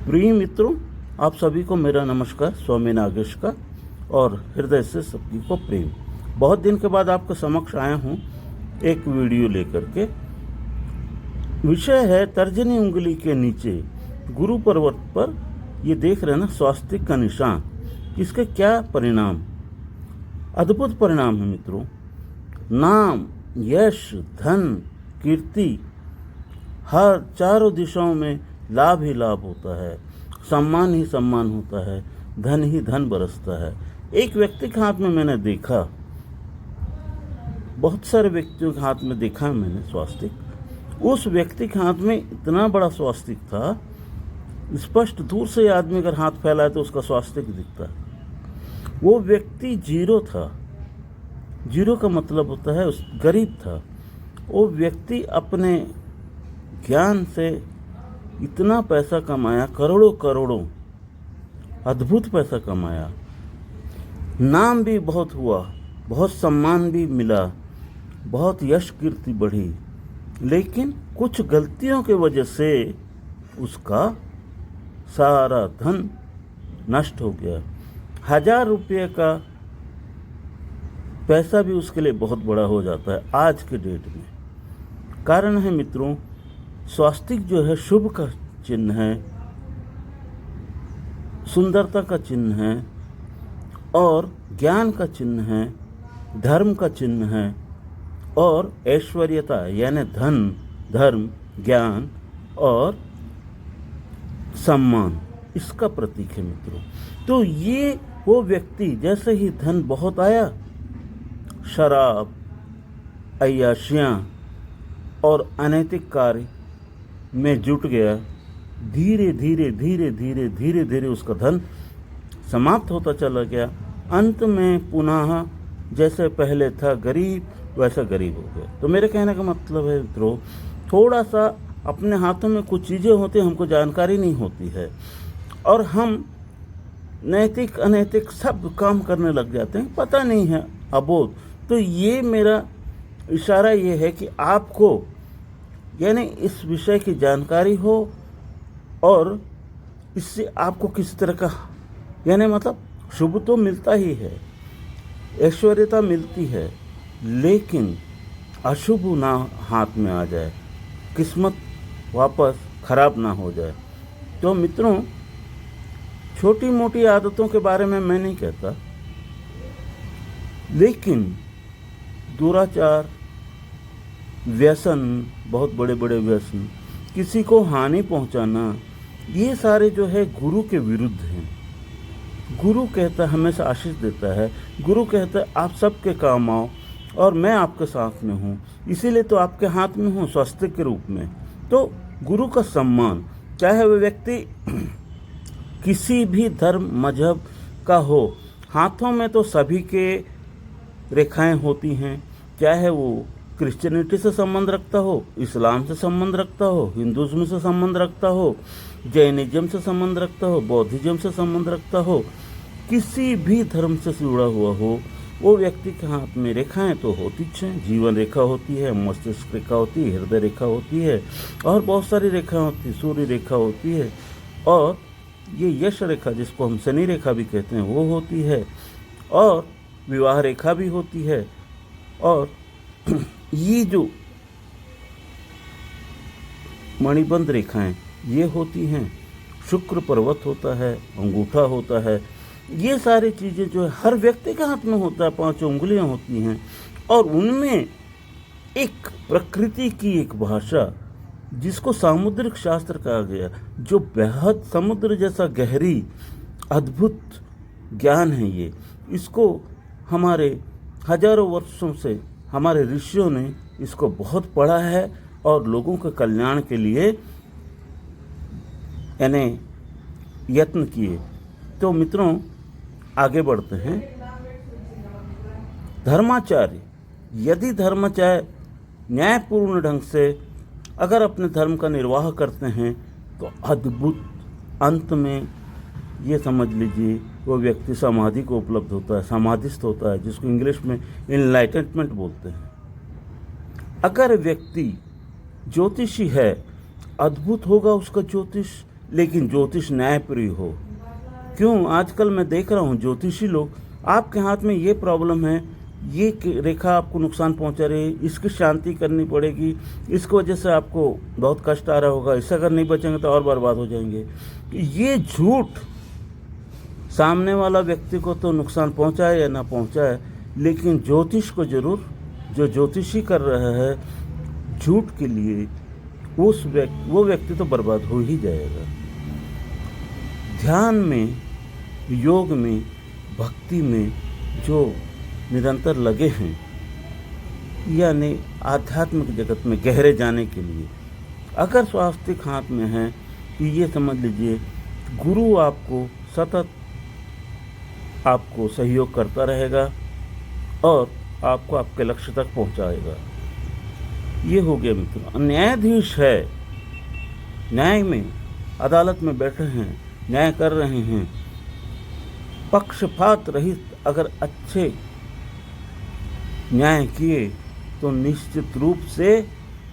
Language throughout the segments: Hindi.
प्रिय मित्रों, आप सभी को मेरा नमस्कार स्वामी नागेश का और हृदय से सभी को प्रेम। बहुत दिन के बाद आपके समक्ष आया हूँ एक वीडियो लेकर के। विषय है तर्जनी उंगली के नीचे गुरु पर्वत पर ये देख रहे हैं ना स्वास्तिक का निशान, इसके क्या परिणाम, अद्भुत परिणाम है मित्रों। नाम, यश, धन, कीर्ति, हर चारों दिशाओं में लाभ ही लाभ होता है, सम्मान ही सम्मान होता है, धन ही धन बरसता है। एक व्यक्ति के हाथ में मैंने देखा, बहुत सारे व्यक्तियों के हाथ में देखा मैंने स्वास्तिक। उस व्यक्ति के हाथ में इतना बड़ा स्वास्तिक था, स्पष्ट दूर से आदमी अगर हाथ फैलाए तो उसका स्वास्तिक दिखता है। वो व्यक्ति जीरो था। जीरो का मतलब होता है उस गरीब था। वो व्यक्ति अपने ज्ञान से इतना पैसा कमाया, करोड़ों करोड़ों, अद्भुत पैसा कमाया, नाम भी बहुत हुआ, बहुत सम्मान भी मिला, बहुत यश कीर्ति बढ़ी, लेकिन कुछ गलतियों की वजह से उसका सारा धन नष्ट हो गया। 1000 रुपये का पैसा भी उसके लिए बहुत बड़ा हो जाता है आज के डेट में। कारण है मित्रों, स्वास्तिक जो है शुभ का चिन्ह है, सुंदरता का चिन्ह है और ज्ञान का चिन्ह है, धर्म का चिन्ह है और ऐश्वर्यता यानी धन, धर्म, ज्ञान और सम्मान, इसका प्रतीक है मित्रों। तो ये वो व्यक्ति जैसे ही धन बहुत आया, शराब, अय्याशियाँ और अनैतिक कार्य में जुट गया, धीरे धीरे धीरे धीरे धीरे धीरे उसका धन समाप्त होता चला गया। अंत में पुनः जैसे पहले था गरीब, वैसा गरीब हो गया। तो मेरे कहने का मतलब है मित्रों, थोड़ा सा अपने हाथों में कुछ चीज़ें होती हैं, हमको जानकारी नहीं होती है और हम नैतिक अनैतिक सब काम करने लग जाते हैं, पता नहीं है, अबोध। तो ये मेरा इशारा ये है कि आपको यानी इस विषय की जानकारी हो और इससे आपको किस तरह का यानी मतलब शुभ तो मिलता ही है, ऐश्वर्यता मिलती है, लेकिन अशुभ ना हाथ में आ जाए, किस्मत वापस खराब ना हो जाए। तो मित्रों, छोटी मोटी आदतों के बारे में मैं नहीं कहता, लेकिन दुराचार, व्यसन, बहुत बड़े बड़े व्यसन, किसी को हानि पहुंचाना, ये सारे जो है गुरु के विरुद्ध हैं। गुरु कहता है हमेशा आशीष देता है, गुरु कहता है आप सबके काम आओ और मैं आपके साथ में हूँ, इसीलिए तो आपके हाथ में हूँ स्वास्तिक के रूप में। तो गुरु का सम्मान, चाहे वह व्यक्ति किसी भी धर्म मजहब का हो, हाथों में तो सभी के रेखाएं होती हैं, चाहे वो क्रिश्चियनिटी से संबंध रखता हो, इस्लाम से संबंध रखता हो, हिंदुज़्म से संबंध रखता हो, जैनिज्म से संबंध रखता हो, बौद्धिज्म से संबंध रखता हो, किसी भी धर्म से जुड़ा हुआ हो, वो व्यक्ति के हाथ में रेखाएं तो होती हैं। जीवन रेखा होती है, मस्तिष्क रेखा होती है, हृदय रेखा होती है और बहुत सारी रेखाएं होती है, सूर्य रेखा होती है और ये यश रेखा जिसको हम शनि रेखा भी कहते हैं वो होती है और विवाह रेखा भी होती है। और ये जो मणिबंध रेखाएं ये होती हैं, शुक्र पर्वत होता है, अंगूठा होता है, ये सारी चीज़ें जो है हर व्यक्ति के हाथ में होता है, 5 उंगलियां होती हैं और उनमें एक प्रकृति की एक भाषा जिसको सामुद्रिक शास्त्र कहा गया, जो बेहद समुद्र जैसा गहरी अद्भुत ज्ञान है ये। इसको हमारे हजारों वर्षों से हमारे ऋषियों ने इसको बहुत पढ़ा है और लोगों के कल्याण के लिए यानी यत्न किए। तो मित्रों, आगे बढ़ते हैं। धर्माचार्य, यदि धर्माचार्य न्यायपूर्ण ढंग से अगर अपने धर्म का निर्वाह करते हैं तो अद्भुत अंत में ये समझ लीजिए वो व्यक्ति समाधि को उपलब्ध होता है, समाधिस्थ होता है, जिसको इंग्लिश में इनलाइटनमेंट बोलते हैं। अगर व्यक्ति ज्योतिषी है, अद्भुत होगा उसका ज्योतिष, लेकिन ज्योतिष न्यायप्रिय हो। क्यों आजकल मैं देख रहा हूँ ज्योतिषी लोग, आपके हाथ में ये प्रॉब्लम है, ये रेखा आपको नुकसान पहुंचा रही है, इसकी शांति करनी पड़ेगी, इसकी वजह से आपको बहुत कष्ट आ रहा होगा, इससे अगर नहीं बचेंगे तो और बर्बाद हो जाएंगे। ये झूठ सामने वाला व्यक्ति को तो नुकसान पहुंचाए या ना पहुंचाए, लेकिन ज्योतिष को जरूर, जो ज्योतिषी कर रहा है झूठ के लिए, वो व्यक्ति तो बर्बाद हो ही जाएगा। ध्यान में, योग में, भक्ति में जो निरंतर लगे हैं, यानी आध्यात्मिक जगत में गहरे जाने के लिए, अगर स्वास्तिक हाथ में है तो ये समझ लीजिए गुरु आपको सतत आपको सहयोग करता रहेगा और आपको आपके लक्ष्य तक पहुंचाएगा। ये हो गया मित्रों। न्यायाधीश है, न्याय में अदालत में बैठे हैं, न्याय कर रहे हैं, पक्षपात रहित अगर अच्छे न्याय किए तो निश्चित रूप से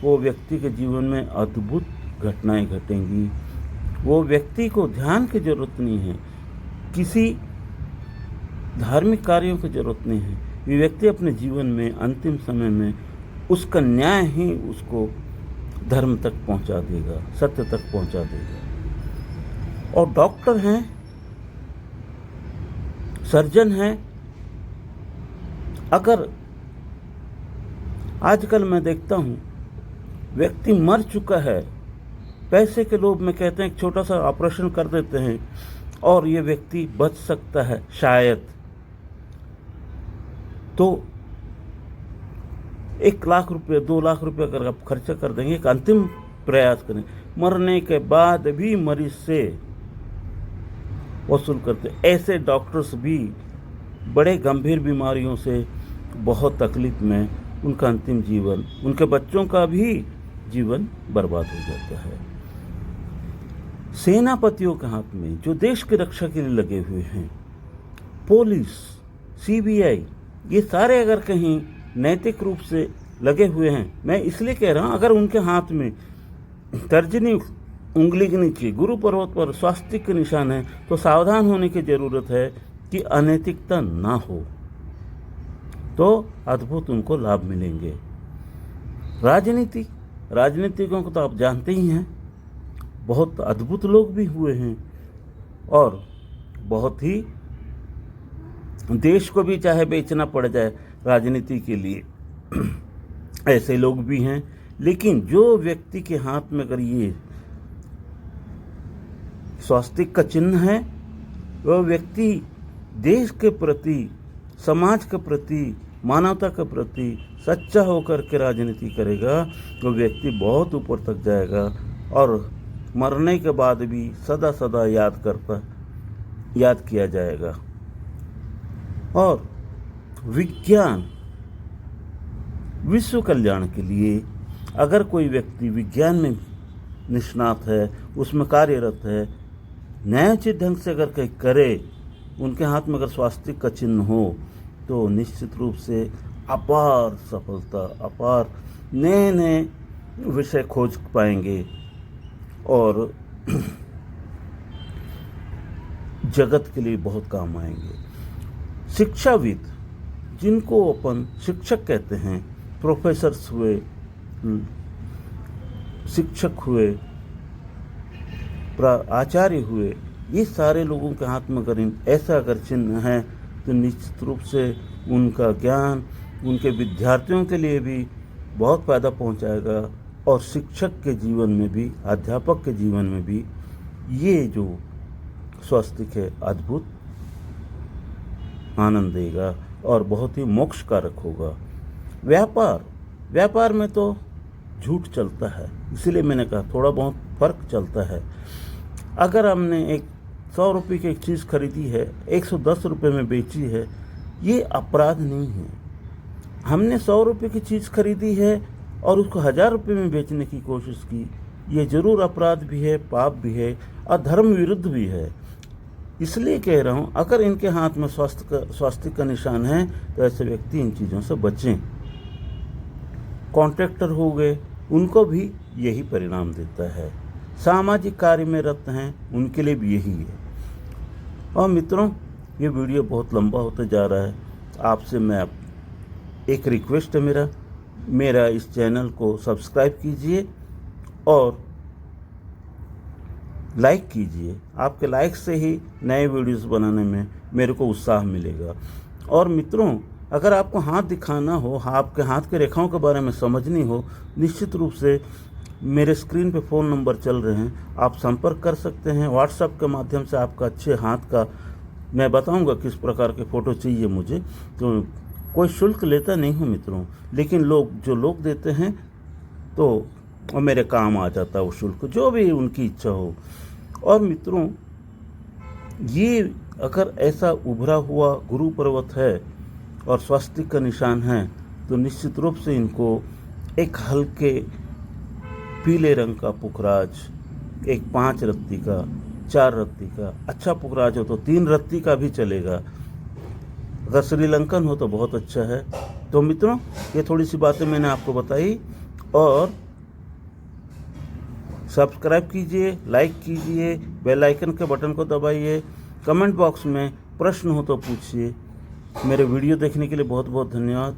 वो व्यक्ति के जीवन में अद्भुत घटनाएं घटेंगी। वो व्यक्ति को ध्यान की जरूरत नहीं है, किसी धार्मिक कार्यों की जरूरत नहीं है। ये व्यक्ति अपने जीवन में अंतिम समय में उसका न्याय ही उसको धर्म तक पहुंचा देगा, सत्य तक पहुंचा देगा। और डॉक्टर हैं, सर्जन हैं, अगर आजकल मैं देखता हूं व्यक्ति मर चुका है, पैसे के लोभ में कहते हैं एक छोटा सा ऑपरेशन कर देते हैं और ये व्यक्ति बच सकता है शायद, तो 1 लाख रुपये 2 लाख रुपये अगर आप खर्चा कर देंगे, एक अंतिम प्रयास करें, मरने के बाद भी मरीज से वसूल करते। ऐसे डॉक्टर्स भी बड़े गंभीर बीमारियों से बहुत तकलीफ में, उनका अंतिम जीवन, उनके बच्चों का भी जीवन बर्बाद हो जाता है। सेनापतियों के हाथ में जो देश की रक्षा के लिए लगे हुए हैं, पुलिस, सीबीआई, ये सारे अगर कहीं नैतिक रूप से लगे हुए हैं, मैं इसलिए कह रहा हूं, अगर उनके हाथ में तर्जनी उंगली के नीचे गुरु पर्वत पर स्वास्तिक के निशान है तो सावधान होने की जरूरत है कि अनैतिकता ना हो, तो अद्भुत उनको लाभ मिलेंगे। राजनीतिकों को तो आप जानते ही हैं, बहुत अद्भुत लोग भी हुए हैं और बहुत ही देश को भी चाहे बेचना पड़ जाए राजनीति के लिए, ऐसे लोग भी हैं। लेकिन जो व्यक्ति के हाथ में अगर ये स्वास्तिक का चिन्ह है, वह व्यक्ति देश के प्रति, समाज के प्रति, मानवता के प्रति सच्चा होकर के राजनीति करेगा, तो व्यक्ति बहुत ऊपर तक जाएगा और मरने के बाद भी सदा सदा याद किया जाएगा। और विज्ञान, विश्व कल्याण के लिए अगर कोई व्यक्ति विज्ञान में निष्णात है, उसमें कार्यरत है, न्यायोचित ढंग से अगर कहीं करे, उनके हाथ में अगर स्वास्तिक का चिन्ह हो, तो निश्चित रूप से अपार सफलता, अपार नए नए विषय खोज पाएंगे और जगत के लिए बहुत काम आएंगे। शिक्षाविद, जिनको अपन शिक्षक कहते हैं, प्रोफेसर्स हुए, शिक्षक हुए, आचार्य हुए, ये सारे लोगों के हाथ में अगर ऐसा अगर चिन्ह है तो निश्चित रूप से उनका ज्ञान उनके विद्यार्थियों के लिए भी बहुत फायदा पहुंचाएगा और शिक्षक के जीवन में भी, अध्यापक के जीवन में भी ये जो स्वास्तिक है अद्भुत आनंद देगा और बहुत ही मोक्षकारक होगा। व्यापार में तो झूठ चलता है, इसीलिए मैंने कहा थोड़ा बहुत फर्क चलता है। अगर हमने 100 रुपये की एक चीज़ खरीदी है, 110 रुपये में बेची है, ये अपराध नहीं है। हमने 100 रुपये की चीज़ खरीदी है और उसको 1000 रुपये में बेचने की कोशिश की, ये जरूर अपराध भी है, पाप भी है और धर्म विरुद्ध भी है। इसलिए कह रहा हूँ, अगर इनके हाथ में स्वास्तिक का निशान है तो ऐसे व्यक्ति इन चीज़ों से बचें। कॉन्ट्रैक्टर हो गए, उनको भी यही परिणाम देता है। सामाजिक कार्य में रत हैं उनके लिए भी यही है। और मित्रों, ये वीडियो बहुत लंबा होते जा रहा है। आपसे मैं एक रिक्वेस्ट है मेरा इस चैनल को सब्सक्राइब कीजिए और लाइक कीजिए। आपके लाइक से ही नए वीडियोस बनाने में मेरे को उत्साह मिलेगा। और मित्रों, अगर आपको हाथ दिखाना हो, आपके हाथ के रेखाओं के बारे में समझनी हो, निश्चित रूप से मेरे स्क्रीन पे फ़ोन नंबर चल रहे हैं, आप संपर्क कर सकते हैं। व्हाट्सएप के माध्यम से आपका अच्छे हाथ का मैं बताऊंगा किस प्रकार के फ़ोटो चाहिए मुझे। तो कोई शुल्क लेता नहीं हूँ मित्रों, लेकिन जो लोग देते हैं तो मेरे काम आ जाता है वो शुल्क, जो भी उनकी इच्छा हो। और मित्रों, ये अगर ऐसा उभरा हुआ गुरु पर्वत है और स्वस्तिक का निशान है, तो निश्चित रूप से इनको एक हल्के पीले रंग का पुखराज, एक 5 रत्ती का, 4 रत्ती का, अच्छा पुखराज हो तो 3 रत्ती का भी चलेगा। अगर श्रीलंकन हो तो बहुत अच्छा है। तो मित्रों, ये थोड़ी सी बातें मैंने आपको बताई। और सब्सक्राइब कीजिए, लाइक कीजिए, बेल आइकन के बटन को दबाइए। कमेंट बॉक्स में प्रश्न हो तो पूछिए। मेरे वीडियो देखने के लिए बहुत बहुत धन्यवाद।